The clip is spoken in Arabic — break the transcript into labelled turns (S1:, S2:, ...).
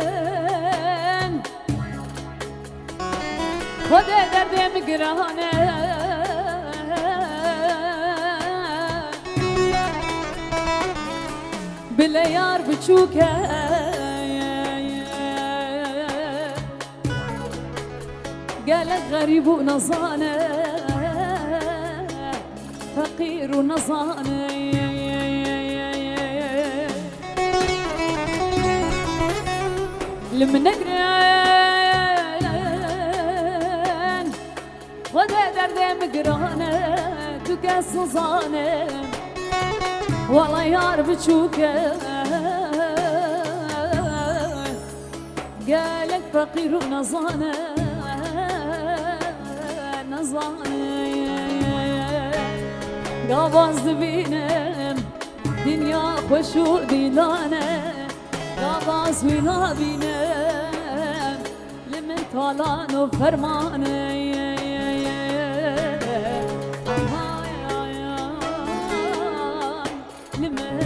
S1: لمنقران خدا درد مقرانه بلا يار بتشوكه قالك غريب ونصانه فقير ونصانه لمنقران خدا درد مقرانه تكاس نصانه والله يار بتشوكه قالك فقير ونصانه قاباز بينم دنيا خوشو ديلانه قاباز وينا بينم لمن طالان وفرمانه لمن